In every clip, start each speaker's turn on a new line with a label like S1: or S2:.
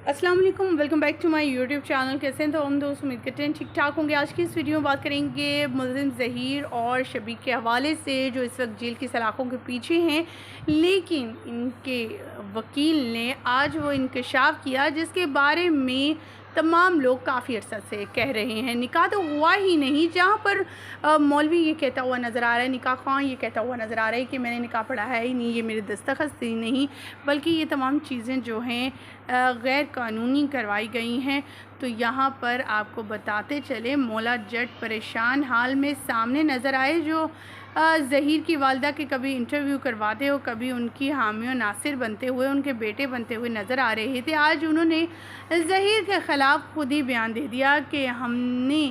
S1: अस्सलाम वालेकुम, welcome back to my YouTube channel. कैसे हैं तो हम दोस्त, उम्मीद करते हैं ठीक ठाक होंगे। आज की इस वीडियो में बात करेंगे मुलज़िम ज़हीर और शबीर के हवाले से, जो इस वक्त जेल की सलाखों के पीछे हैं। लेकिन इनके वकील ने आज वो इंकशाफ किया जिसके बारे में तमाम लोग काफ़ी अर्सा से कह रहे हैं। निकाह तो हुआ ही नहीं, जहाँ पर मौलवी ये कहता हुआ नज़र आ रहा है, निकाह ख़्वां ये कहता हुआ नज़र आ रहा है कि मैंने निकाह पढ़ा ही नहीं, ये मेरे दस्तखत ही नहीं, बल्कि ये तमाम चीज़ें जो हैं गैर कानूनी करवाई गई हैं। तो यहाँ पर आपको बताते चले, मौला जट परेशान हाल में सामने नज़र आए, जो ज़हीर की वालदा के कभी इंटरव्यू करवाते हो, कभी उनकी हामियों नासिर बनते हुए, उनके बेटे बनते हुए नज़र आ रहे थे। आज उन्होंने ज़हीर के ख़िलाफ़ खुद ही बयान दे दिया कि हमने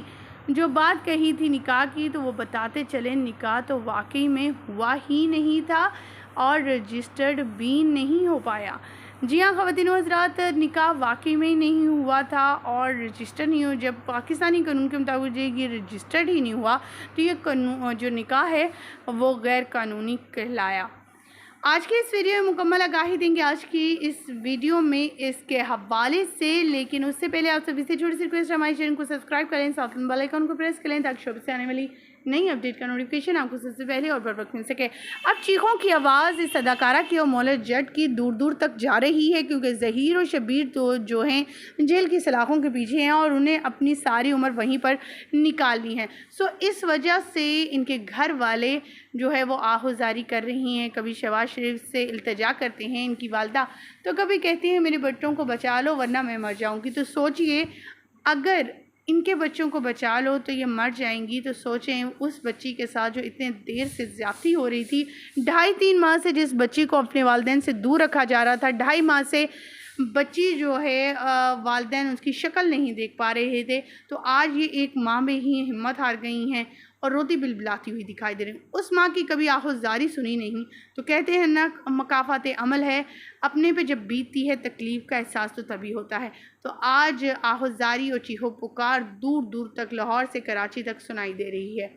S1: जो बात कही थी निकाह की, तो वो बताते चले निकाह तो वाकई में हुआ ही नहीं था और रजिस्टर्ड भी नहीं हो पाया। जी हाँ ख़वातीन व हज़रात, निकाह वाकई में ही नहीं हुआ था और रजिस्टर नहीं हो। जब पाकिस्तानी कानून के मुताबिक ये रजिस्टर्ड ही नहीं हुआ, तो ये कानून जो निकाह है वो गैर कानूनी कहलाया। आज की इस वीडियो में मुकम्मल आगाही देंगे, आज की इस वीडियो में इसके हवाले से। लेकिन उससे पहले आप सभी से छोटी सी रिक्वेस्ट, हमारे चैनल को सब्सक्राइब करें, साथ में बेल आइकन को प्रेस करें ताकि शो से आने वाली नई अपडेट का नोटिफिकेशन आपको सबसे पहले और बर वक्त मिल सके। अब चीखों की आवाज़ इस अदाकारा की और मौला जट की दूर दूर तक जा रही है, क्योंकि ज़हीर और शबीर तो जो हैं जेल की सलाखों के पीछे हैं और उन्हें अपनी सारी उम्र वहीं पर निकालनी है। सो इस वजह से इनके घर वाले जो है वो आहुजारी कर रही हैं। कभी शहबाज शरीफ से इल्तिजा करते हैं इनकी वालदा, तो कभी कहती हैं मेरे बच्चों को बचा लो वरना मैं मर जाऊंगी। तो सोचिए, अगर इनके बच्चों को बचा लो तो ये मर जाएंगी, तो सोचें उस बच्ची के साथ जो इतने देर से ज़्यादती हो रही थी, 2.5-3 माह से जिस बच्ची को अपने वालिदैन से दूर रखा जा रहा था, 2.5 माह से बच्ची जो है वालिदैन उसकी शक्ल नहीं देख पा रहे थे, तो आज ये एक माँ में ही हिम्मत हार गई हैं और रोती बिलबिलाती हुई दिखाई दे रही हैं। उस माँ की कभी आहुज़ारी सुनी नहीं। तो कहते हैं ना, मकाफ़ात अमल है, अपने पे जब बीतती है तकलीफ़ का एहसास तो तभी होता है। तो आज आहुज़ारी और चीखो पुकार दूर दूर तक, लाहौर से कराची तक सुनाई दे रही है।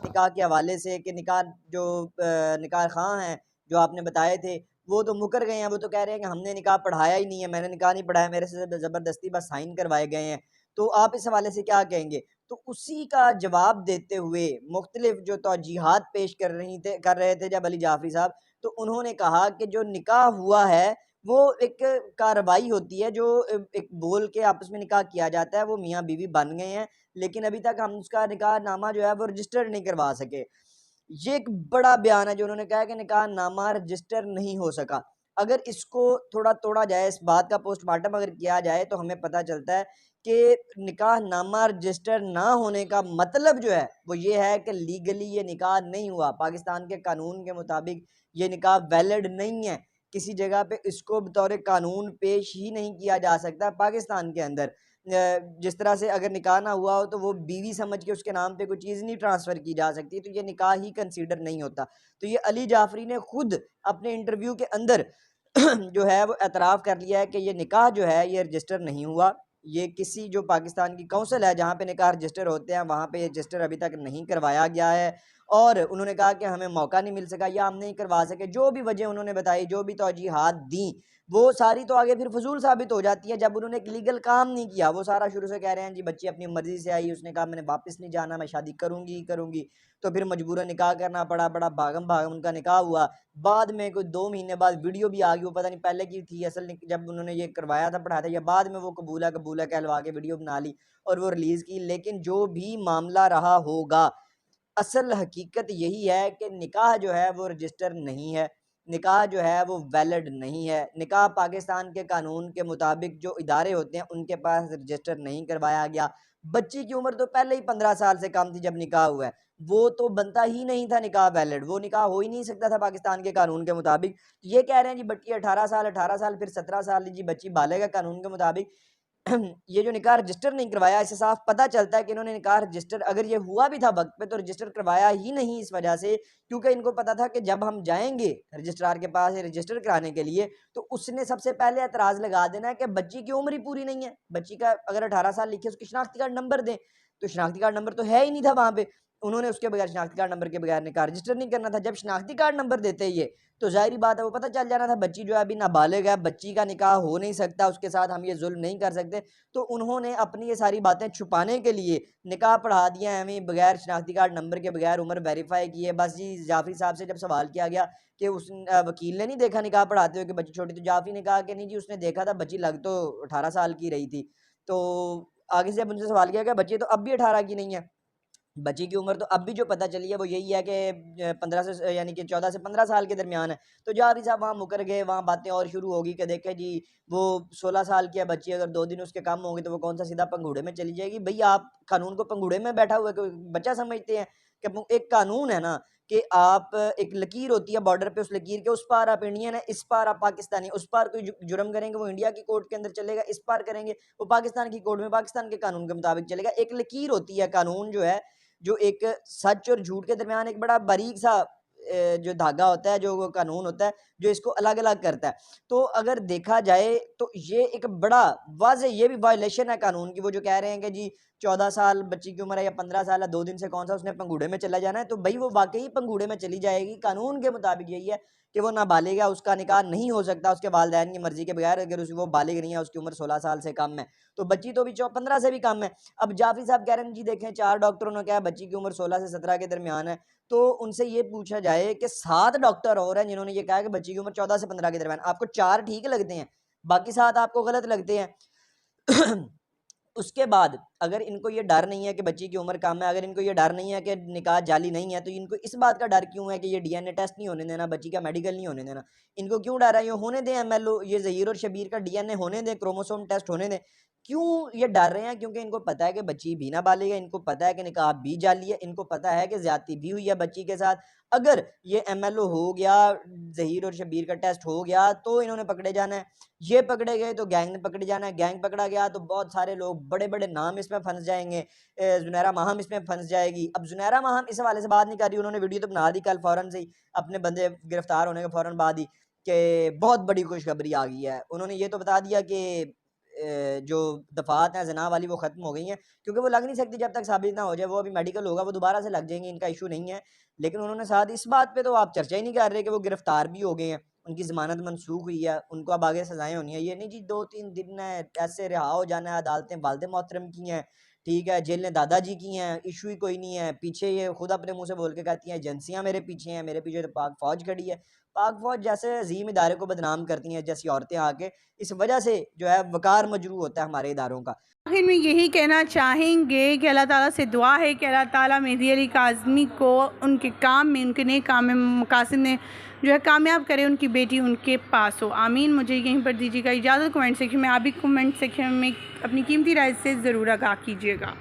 S2: निकाह के हवाले से कि निकाह जो निकाह खां हैं जो आपने बताए थे, वो तो मुकर गए हैं। वो तो कह रहे हैं कि हमने निकाह पढ़ाया ही नहीं है, मैंने निकाह नहीं पढ़ाया, मेरे से ज़बरदस्ती बस साइन करवाए गए हैं। तो आप इस हवाले से क्या कहेंगे? तो उसी का जवाब देते हुए मुख्तलिफ जो तौजीहात पेश कर रहे थे जब अली जाफ़री साहब, तो उन्होंने कहा कि जो निकाह हुआ है वो एक कार्रवाई होती है, जो एक बोल के आपस में निकाह किया जाता है, वो मियाँ-बीवी बन गए हैं, लेकिन अभी तक हम उसका निकाहनामा जो है वो रजिस्टर नहीं करवा सके। ये एक बड़ा बयान है जो उन्होंने कहा है कि निकाहनामा रजिस्टर नहीं हो सका। अगर इसको थोड़ा तोड़ा जाए, इस बात का पोस्टमार्टम अगर किया जाए, तो हमें पता चलता है कि निकाहनामा रजिस्टर ना होने का मतलब जो है वो ये है कि लीगली ये निकाह नहीं हुआ। पाकिस्तान के कानून के मुताबिक ये निकाह वैलिड नहीं है। किसी जगह पे इसको बतौर कानून पेश ही नहीं किया जा सकता पाकिस्तान के अंदर। जिस तरह से अगर निकाह ना हुआ हो तो वो बीवी समझ के उसके नाम पे कोई चीज़ नहीं ट्रांसफ़र की जा सकती, तो ये निकाह ही कंसीडर नहीं होता। तो ये अली जाफ़री ने खुद अपने इंटरव्यू के अंदर जो है वो एतराफ़ कर लिया है कि ये निकाह जो है ये रजिस्टर नहीं हुआ। ये किसी जो पाकिस्तान की काउंसिल है जहाँ पे निकाह रजिस्टर होते हैं, वहाँ पे ये रजिस्टर अभी तक नहीं करवाया गया है। और उन्होंने कहा कि हमें मौका नहीं मिल सका या हम नहीं करवा सके। जो भी वजह उन्होंने बताई, जो भी तौजीहात दी, वो सारी तो आगे फिर फ़ुज़ूल साबित हो जाती है जब उन्होंने एक लीगल काम नहीं किया। वो सारा शुरू से कह रहे हैं जी बच्ची अपनी मर्ज़ी से आई, उसने कहा मैंने वापस नहीं जाना, मैं शादी करूँगी ही करूँगी। तो फिर मजबूरन निकाह करना पड़ा, बड़ा भागम-भागम उनका निकाह हुआ। बाद में कोई 2 महीने बाद वीडियो भी आ गई, वो पता नहीं पहले की थी असल जब उन्होंने ये करवाया था, पढ़ाया था, या बाद में वो कबूला कहलवा के वीडियो बना ली और वो रिलीज़ की। लेकिन जो भी मामला रहा होगा, असल हकीकत यही है कि निकाह जो है वो रजिस्टर नहीं है, निकाह जो है वो वैलिड नहीं है। निकाह पाकिस्तान के कानून के मुताबिक जो इदारे होते हैं उनके पास रजिस्टर नहीं करवाया गया। बच्ची की उम्र तो पहले ही 15 साल से कम थी जब निकाह हुआ है, वो तो बनता ही नहीं था निकाह वैलिड, वो निकाह हो ही नहीं सकता था पाकिस्तान के कानून के मुताबिक। ये कह रहे हैं जी बच्ची 18 साल फिर 17 साल जी बच्ची बालिग है कानून के मुताबिक। ये जो निकाह रजिस्टर नहीं करवाया, इससे साफ पता चलता है कि इन्होंने निकाह रजिस्टर, अगर ये हुआ भी था वक़्त पे, तो रजिस्टर करवाया ही नहीं इस वजह से, क्योंकि इनको पता था कि जब हम जाएँगे रजिस्ट्रार के पास ये रजिस्टर कराने के लिए, तो उसने सबसे पहले एतराज़ लगा देना है कि बच्ची की उम्र ही पूरी नहीं है। बच्ची का अगर 18 साल लिखे, उसकी शनाख्ती कार्ड नंबर दें, तो शनाख्ती कार्ड नंबर तो है ही नहीं था वहाँ पे। उन्होंने उसके बगैर शनाख्ती कार्ड नंबर के बगैर निकाह रजिस्टर नहीं करना था। जब शनाख्ती कार्ड नंबर देते ये तो ज़ाहिर बात है वो पता चल जाना था बच्ची जो है अभी नाबालिग है, बच्ची का निकाह हो नहीं सकता, उसके साथ हम ये जुल्म नहीं कर सकते। तो उन्होंने अपनी ये सारी बातें छुपाने के लिए निकाह पढ़ा दिया है हमें बगैर शनाख्ती कार्ड नंबर के, बगैर उम्र वेरीफाई किए। बस जी जाफ़री साहब से जब सवाल किया गया कि उस वकील ने नहीं देखा निकाह पढ़ाते हुए कि बच्ची छोटी, तो जाफ़री ने कहा कि नहीं जी उसने देखा था, बच्ची लग तो 18 साल की रही थी। तो आगे से जब उनसे सवाल किया गया बच्ची तो अब भी 18 की नहीं है। बच्ची की उम्र तो अब भी जो पता चली है वो यही है कि 15 से यानी कि 14 से 15 साल के दरमियान है। तो जाफ़री साहब वहाँ मुकर गए, वहाँ बातें और शुरू होगी कि देखें जी वो 16 साल की है बच्ची, अगर 2 दिन उसके कम होंगे तो वो कौन सा सीधा पंघूड़े में चली जाएगी। भई आप कानून को पंघूड़े में बैठा हुआ कोई बच्चा समझते हैं कि एक कानून है ना कि आप एक लकीर होती है बॉर्डर पे, उस लकीर के उस पार आप इंडियन है, इस पार आप पाकिस्तानी, उस पार कोई जुर्म करेंगे वो इंडिया की कोर्ट के अंदर चलेगा, इस पार करेंगे वो पाकिस्तान की कोर्ट में पाकिस्तान के कानून के मुताबिक चलेगा। एक लकीर होती है कानून जो है, जो एक सच और झूठ के दरमियान एक बड़ा बारीक सा जो धागा होता है, जो वो कानून होता है, जो इसको अलग-अलग करता है। तो अगर देखा जाए तो ये एक बड़ा वाज़ेह ये भी वायलेशन है कानून की। वो जो कह रहे हैं कि जी 14 साल बच्ची की उम्र है या 15 साल है, 2 दिन से कौन-सा उसने पंघूड़े में चला जाना है, तो भई वो वाक़ई पंघूड़े में चली जाएगी। कानून के मुताबिक यही है कि वो नाबालिग है, उसका निकाह नहीं हो सकता उसके वालिदैन की मर्ज़ी के बगैर। अगर वो बालिग नहीं है, उसकी उम्र 16 साल से कम है, तो बच्ची तो भी 15 से भी कम है। अब जाफ़री साहब कह रहे हैं जी देखें 4 डॉक्टरों ने कहा बच्ची की उम्र 16 से 17 के दरमियान है। तो उनसे ये पूछा जाए कि 7 डॉक्टर और हैं जिन्होंने ये कहा है कि बच्ची की उम्र 14 से 15 के दरमियान। आपको 4 ठीक लगते हैं, बाकी 7 आपको गलत लगते हैं। उसके बाद अगर इनको ये डर नहीं है कि बच्ची की उम्र कम है, अगर इनको ये डर नहीं है कि निकाह जाली नहीं है, तो इनको इस बात का डर क्यों है कि ये डीएनए टेस्ट नहीं होने देना, बच्ची का मेडिकल नहीं होने देना? इनको क्यों डर है? ये होने दें एमएलओ, ये ज़हीर और शबीर का डीएनए होने दें, क्रोमोसोम टेस्ट होने दें। क्यों ये डर रहे हैं? क्योंकि इनको पता है कि बच्ची भी नाबालिग है, इनको पता है कि निकाह भी जाली है, इनको पता है कि ज़्यादती भी हुई है बच्ची के साथ। अगर ये एमएलओ हो गया, ज़हीर और शबीर का टेस्ट हो गया, तो इन्होंने पकड़े जाना है। ये पकड़े गए तो गैंग ने पकड़े जाना है, गैंग पकड़ा गया तो बहुत सारे लोग, बड़े-बड़े नाम इसमें फँस जाएँगे। ज़ुनैरा माहम इसमें फँस जाएगी। अब ज़ुनैरा माहम इस हवाले से बात नहीं कर रही, उन्होंने वीडियो तो बना दी कल फ़ौरन से ही, अपने बंदे गिरफ्तार होने के फ़ौरन बाद ही, कि बहुत बड़ी खुशखबरी आ गई है। उन्होंने ये तो बता दिया कि जो दफ़ात हैं ज़िना वाली वो ख़त्म हो गई हैं, क्योंकि वो लग नहीं सकती जब तक साबित ना हो जाए। वो अभी मेडिकल होगा, वो दोबारा से लग जाएँगी, इनका इश्यू नहीं है। लेकिन उन्होंने साथ इस बात पे तो आप चर्चा ही नहीं कर रहे कि वो गिरफ्तार भी हो गए हैं, उनकी ज़मानत मनसूख हुई है, उनको अब आगे सज़ाएँ होनी है। ये नहीं जी 2-3 दिन है, ऐसे रिहा हो जाना है, अदालतें वालिद मोहतरम की हैं, ठीक है, जेलें दादाजी की हैं, इश्यू ही कोई नहीं है। पीछे ये खुद अपने मुँह से बोल के कहती हैं एजेंसियाँ मेरे पीछे हैं, मेरे पीछे तो पाक फ़ौज खड़ी है। पाक फ़ौज जैसे अज़ीम इदारे को बदनाम करती हैं जैसी औरतें आके, इस वजह से जो है वक़ार मजरूह होता है हमारे इदारों का।
S1: आखिर में यही कहना चाहेंगे कि अल्लाह ताला से दुआ है कि अल्लाह ताला मेहदी अली काज़मी को उनके काम में, उनके नेक काम में, मकासद में जो है कामयाब करे, उनकी बेटी उनके पास हो। आमीन। मुझे यहीं पर दीजिएगा इजाज़त। कमेंट सेक्शन में आप भी कमेंट सेक्शन में अपनी कीमती राय से ज़रूर आगाह कीजिएगा।